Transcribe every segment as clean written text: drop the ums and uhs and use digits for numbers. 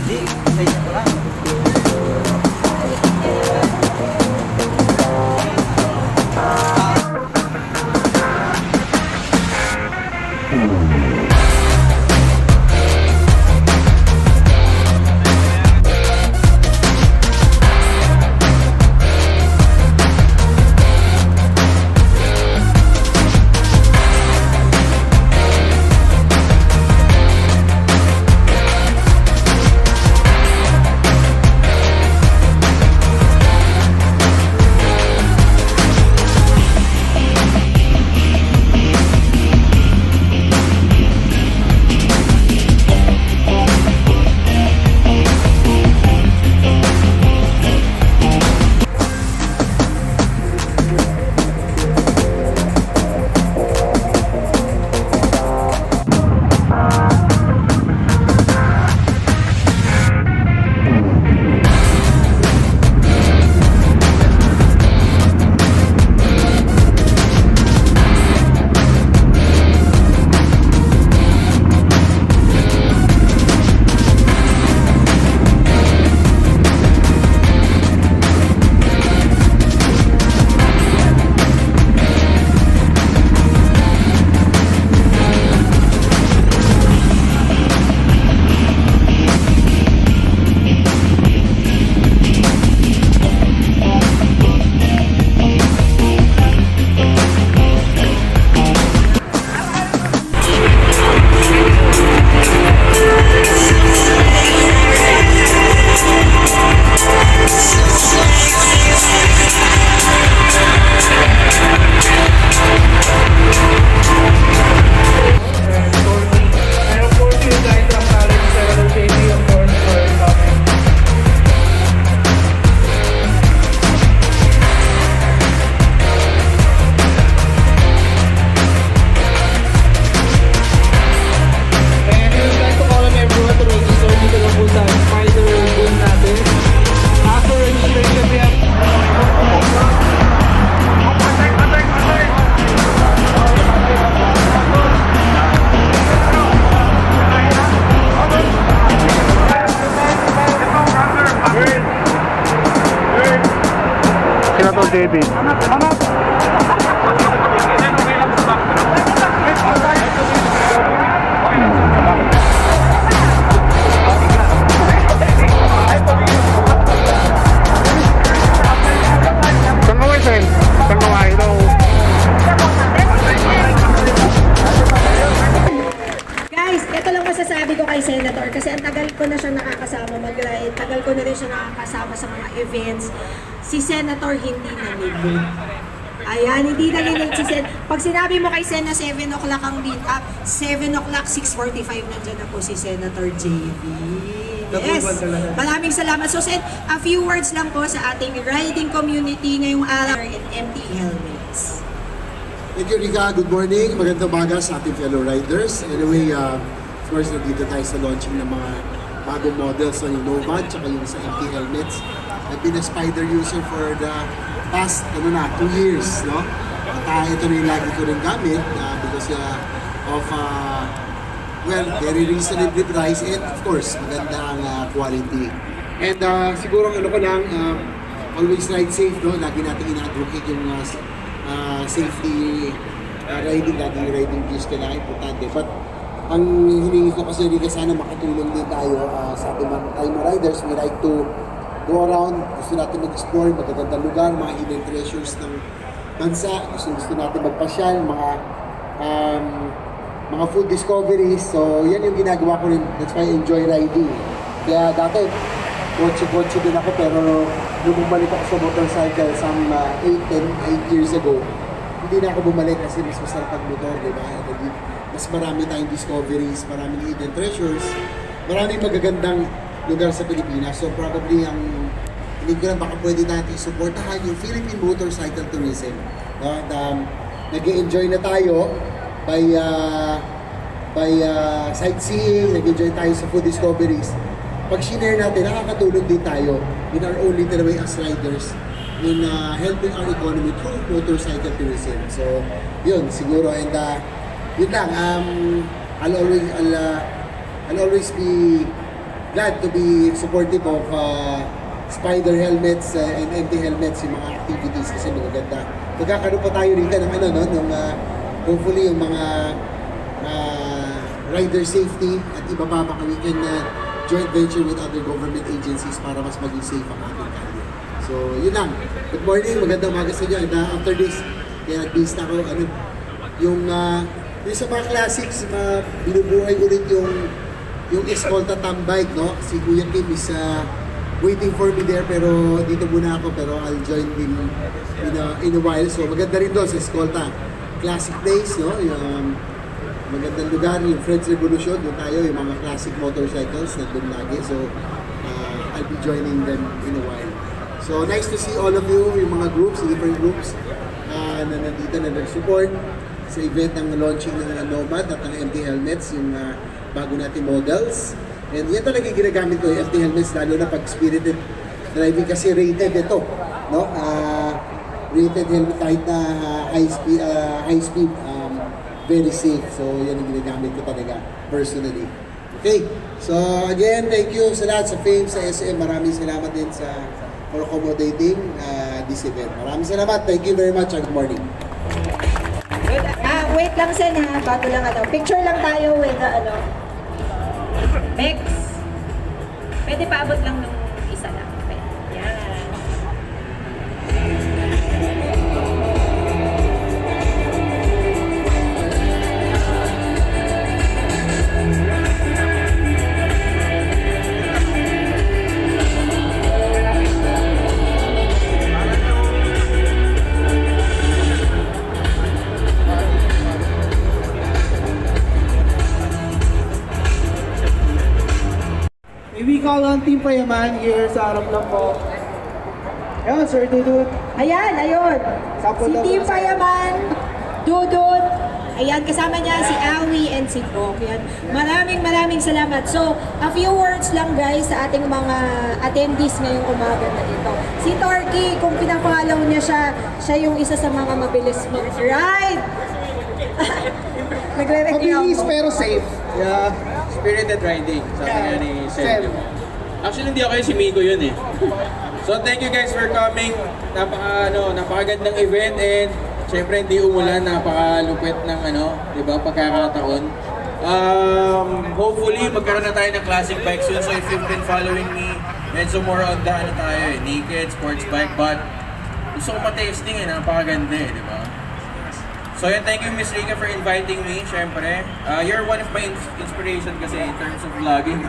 Hindi, sa inyo ko lang. Senator David. Saan ka, Sen? Saan ka, ito? Guys, ito lang masasabi ko kay Senator kasi ang tagal ko na siya nakakasama mag-ride, tagal ko na rin siya nakakasama sa mga events. Si Senator hindi nalilate. Ayan, hindi nalilate si Sen. Pag sinabi mo kay Sen na 7 o'clock ang meet up, 7 o'clock, 6:45 nandiyan na po si Senator JV. Yes, maraming salamat. So Sen, a few words lang po sa ating riding community ngayong araw in empty helmets. Thank you, Rika. Good morning. Magandang umaga sa ating fellow riders. Anyway, of course, nandito tayo sa launching ng mga bagong models sa yung Nomad tsaka yung sa empty helmets. I've been a Spider user for the past 2 years, no? At ito na yung lagi ko rin gamit because of well, very reasonably priced and of course, maganda ang quality. And siguro ano ko lang, always ride safe, no? Lagi natin ina-advocate yung safety riding, lagi yung riding gears kailangan importante. But ang hiningi ko kasi rin sana makatulong din tayo sa ating mga riders. We like to go around, gusto natin mag-explore magagandang lugar, mga hidden treasures ng bansa, gusto natin magpasyal, mga food discoveries. So yan yung ginagawa ko rin, that's why I enjoy riding. Kaya dati kotse din ako, pero nung bumalik ako sa motorcycle some 8 years ago, hindi na ako bumalik kasi mas masarap ang motor, di ba? Mas marami tayong discoveries, maraming hidden treasures, maraming magagandang lugar sa Pilipinas. So probably ang hindi ko lang baka pwede natin supportahan yung Philippine Motorcycle Tourism. Nag-enjoy na tayo by sightseeing, nag-enjoy tayo sa food discoveries. Pag share natin, nakakatulong din tayo in our own little way as riders in helping our economy through motorcycle tourism. So, yun, siguro. And yun lang, I'll always be glad to be supportive of Spider helmets and empty helmets yung mga activities kasi magaganda. Magkakaroon pa tayo rito ng ano, no, nung hopefully yung mga rider safety at iba pa baka we can joint venture with other government agencies para mas maging safe ang ating kalye. So, yun lang. Good morning, magandang umaga sa inyo. And after this, kaya nag-base na ako, ano, yung sa mga classics, binubuhay ulit yung Escolta Tambike, no? Si Kuya Kim is waiting for me there, pero dito muna ako, pero I'll join him in a while. So, maganda rin doon sa Escolta. Classic place, no? Yung magandang lugar, yung Friends Revolution, doon tayo, yung mga classic motorcycles, nandun lagi. So, I'll be joining them in a while. So, nice to see all of you, yung mga groups, yung different groups na nandito na nag-support sa event ng launching ng Nomad at ng MT Helmets, yung bago natin models. And yan talaga yung ginagamit ko, yung MT Helmets, lalo na pag spirited driving kasi rated ito, no? Rated helmet kahit na high speed, very safe. So, yan ang ginagamit ko talaga, personally. Okay, so again, thank you sa lahat sa FAME, sa SM. Maraming salamat din for accommodating this event. Maraming salamat. Thank you very much. Good morning. Wait lang Sen ha, bago lang ano. Picture lang tayo with Bex. Pwede paabot lang ng isa lang. Yan. May we call on Team Payaman here sa harap lang po. Ayun, Sir Dudut. Ayan, ayun. Sample Si daw Team po sa- Payaman, Dudut. Ayan, kasama niya si Awi and si Bok. Yan. Maraming salamat. So, a few words lang guys sa ating mga attendees ngayong umaga na ito. Si Torky, kung pinapalaw niya siya yung isa sa mga mabilis mag-ride. Nagre-reklamo. Mabilis pero safe. Yeah, spirited riding, sabi nga ni Sergio. Actually, hindi ako si Miko yun eh. So, thank you guys for coming. Napakagandang event and syempre hindi umulan, napakalupit ng di ba, pagkakataon. Hopefully, magkaroon na tayo ng classic bike soon. So, if you've been following me, medyo more on the tayo naked, sports bike, but gusto ko ma-tasting napakaganda di ba? So yun, thank you Miss Rica for inviting me, syempre. You're one of my inspiration kasi in terms of vlogging.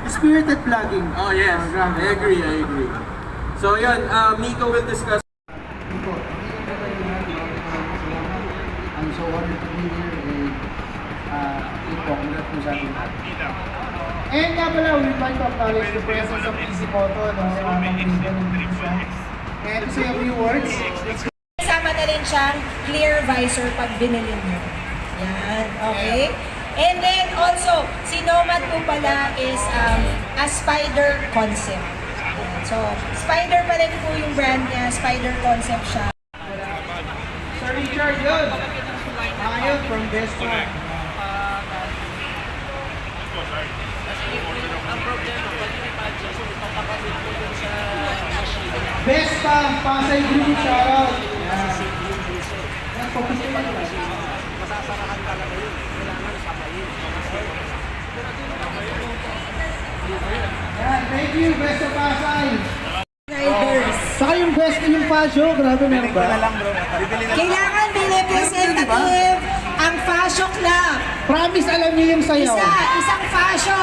Spirited vlogging. Oh yes, I agree. So yun, Miko will discuss. I'm so honored to be here and congrats mo sa atin. And nga pala, we'd like to acknowledge the presence of Easy Photo, no? And to say a few words. Kasama na rin siyang clear visor pag binili mo. Yan, okay? And then also, si Nomad po pala is a Spider concept. Yan. So, Spider pa rin po yung brand niya, Spider concept siya. Sir Richard, yun. Ayun, from Vespa. Vespa, Pasay Green, shoutout. Yan, thank you, Vespa Pasay. Riders. Saka yung best yung fashion, grabe meron ba? Kailangan may representative ang fashion club. Promise alam niyo yung sayaw. Isang fashion.